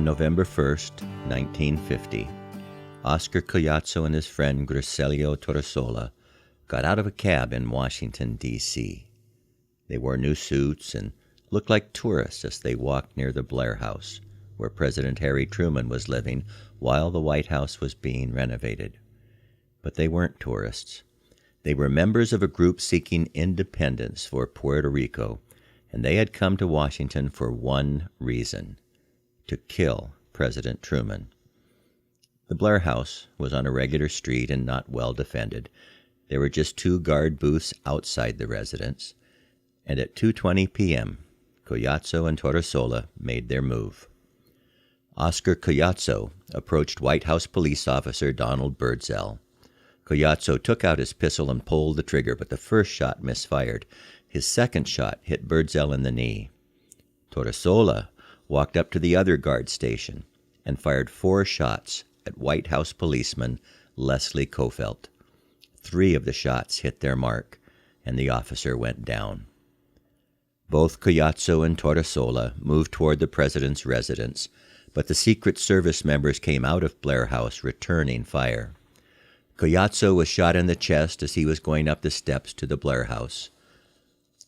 November 1st, 1950, Oscar Collazo and his friend Griselio Torresola got out of a cab in Washington, D.C. They wore new suits and looked like tourists as they walked near the Blair House, where President Harry Truman was living while the White House was being renovated. But they weren't tourists. They were members of a group seeking independence for Puerto Rico, and they had come to Washington for one reason: to kill President Truman. The Blair House was on a regular street and not well defended. There were just 2 guard booths outside the residence, and at 2:20 p.m., Collazo and Torresola made their move. Oscar Collazo approached White House police officer Donald Birdsell. Collazo took out his pistol and pulled the trigger, but the first shot misfired. His second shot hit Birdsell in the knee. Torresola walked up to the other guard station and fired 4 shots at White House policeman Leslie Kofelt. 3 of the shots hit their mark, and the officer went down. Both Collazo and Torresola moved toward the president's residence, but the Secret Service members came out of Blair House returning fire. Collazo was shot in the chest as he was going up the steps to the Blair House.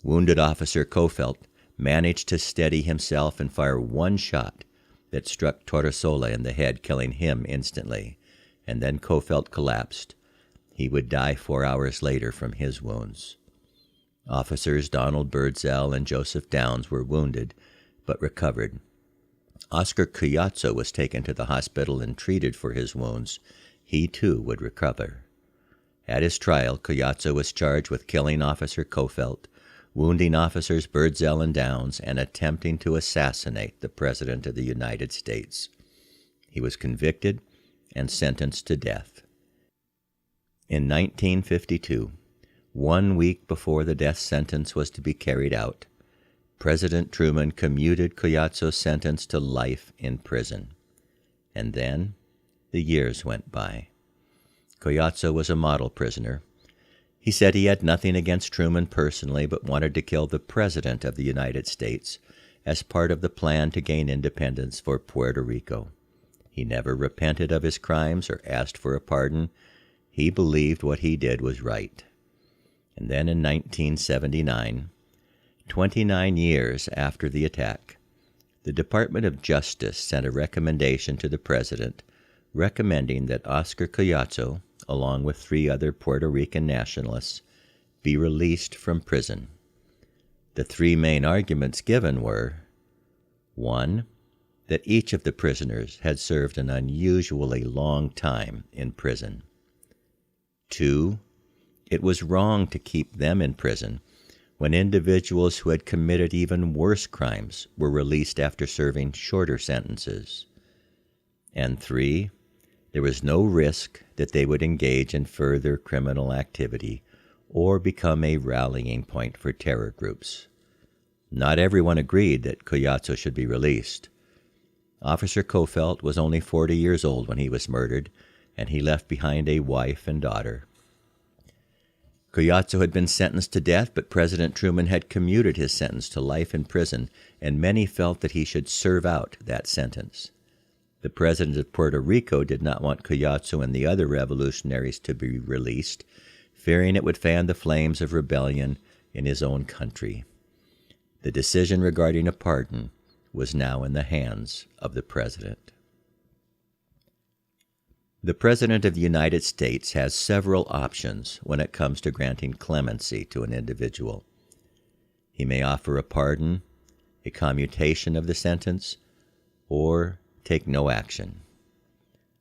Wounded Officer Kofelt managed to steady himself and fire 1 shot that struck Torresola in the head, killing him instantly, and then Kofelt collapsed. He would die 4 hours later from his wounds. Officers Donald Birdsell and Joseph Downs were wounded, but recovered. Oscar Collazo was taken to the hospital and treated for his wounds. He too would recover. At his trial, Collazo was charged with killing Officer Kofelt, wounding officers Birdsell and Downs, and attempting to assassinate the President of the United States. He was convicted and sentenced to death. In 1952, 1 week before the death sentence was to be carried out, President Truman commuted Collazo's sentence to life in prison. And then the years went by. Collazo was a model prisoner. He said he had nothing against Truman personally, but wanted to kill the President of the United States as part of the plan to gain independence for Puerto Rico. He never repented of his crimes or asked for a pardon. He believed what he did was right. And then in 1979, 29 years after the attack, the Department of Justice sent a recommendation to the President recommending that Oscar Collazo, along with 3 other Puerto Rican nationalists, be released from prison. The 3 main arguments given were: 1, that each of the prisoners had served an unusually long time in prison. 2, it was wrong to keep them in prison when individuals who had committed even worse crimes were released after serving shorter sentences. And 3, there was no risk that they would engage in further criminal activity or become a rallying point for terror groups. Not everyone agreed that Collazo should be released. Officer Kofelt was only 40 years old when he was murdered, and he left behind a wife and daughter. Collazo had been sentenced to death, but President Truman had commuted his sentence to life in prison, and many felt that he should serve out that sentence. The President of Puerto Rico did not want Collazo and the other revolutionaries to be released, fearing it would fan the flames of rebellion in his own country. The decision regarding a pardon was now in the hands of the President. The President of the United States has several options when it comes to granting clemency to an individual. He may offer a pardon, a commutation of the sentence, or take no action.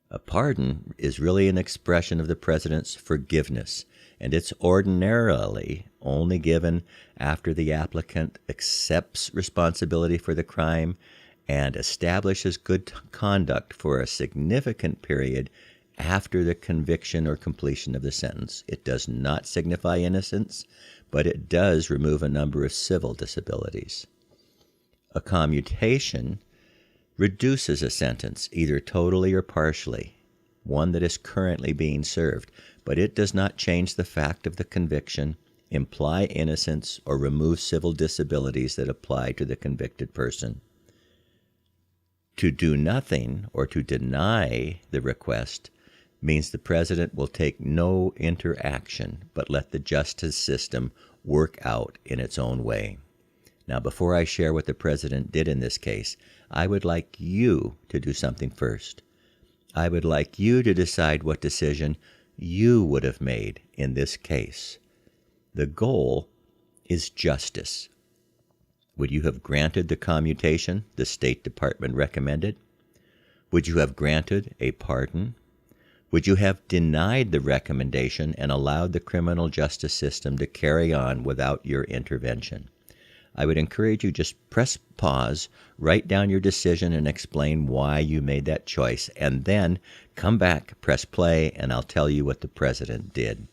A pardon is really an expression of the President's forgiveness, and it's ordinarily only given after the applicant accepts responsibility for the crime and establishes good conduct for a significant period after the conviction or completion of the sentence. It does not signify innocence, but it does remove a number of civil disabilities. A commutation reduces a sentence, either totally or partially, one that is currently being served, but it does not change the fact of the conviction, imply innocence, or remove civil disabilities that apply to the convicted person. To do nothing or to deny the request means the president will take no interaction but let the justice system work out in its own way. Now, before I share what the president did in this case, I would like you to do something first. I would like you to decide what decision you would have made in this case. The goal is justice. Would you have granted the commutation the State Department recommended? Would you have granted a pardon? Would you have denied the recommendation and allowed the criminal justice system to carry on without your intervention? I would encourage you just press pause, write down your decision, and explain why you made that choice, and then come back, press play, and I'll tell you what the president did.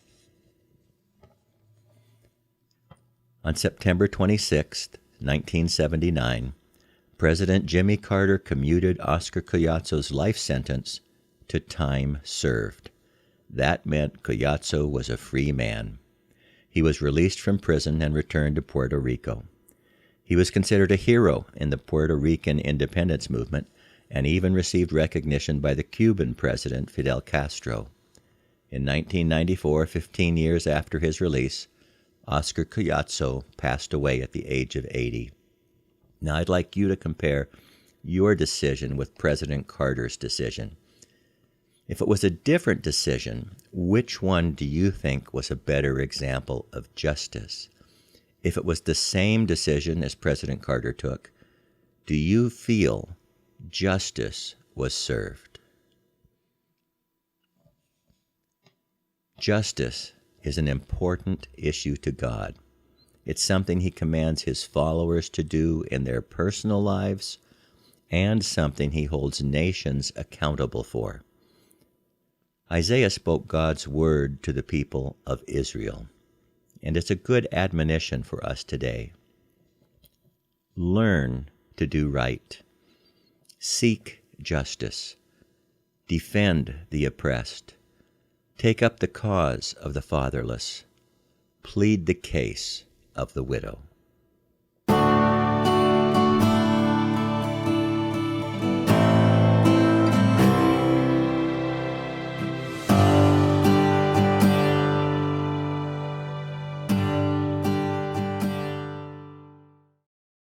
On September 26, 1979, President Jimmy Carter commuted Oscar Collazo's life sentence to time served. That meant Collazo was a free man. He was released from prison and returned to Puerto Rico. He was considered a hero in the Puerto Rican independence movement and even received recognition by the Cuban president Fidel Castro. In 1994, 15 years after his release, Oscar Collazo passed away at the age of 80. Now, I'd like you to compare your decision with President Carter's decision. If it was a different decision, which one do you think was a better example of justice? If it was the same decision as President Carter took, do you feel justice was served? Justice is an important issue to God. It's something He commands His followers to do in their personal lives and something He holds nations accountable for. Isaiah spoke God's word to the people of Israel, and it's a good admonition for us today. Learn to do right. Seek justice. Defend the oppressed. Take up the cause of the fatherless. Plead the case of the widow.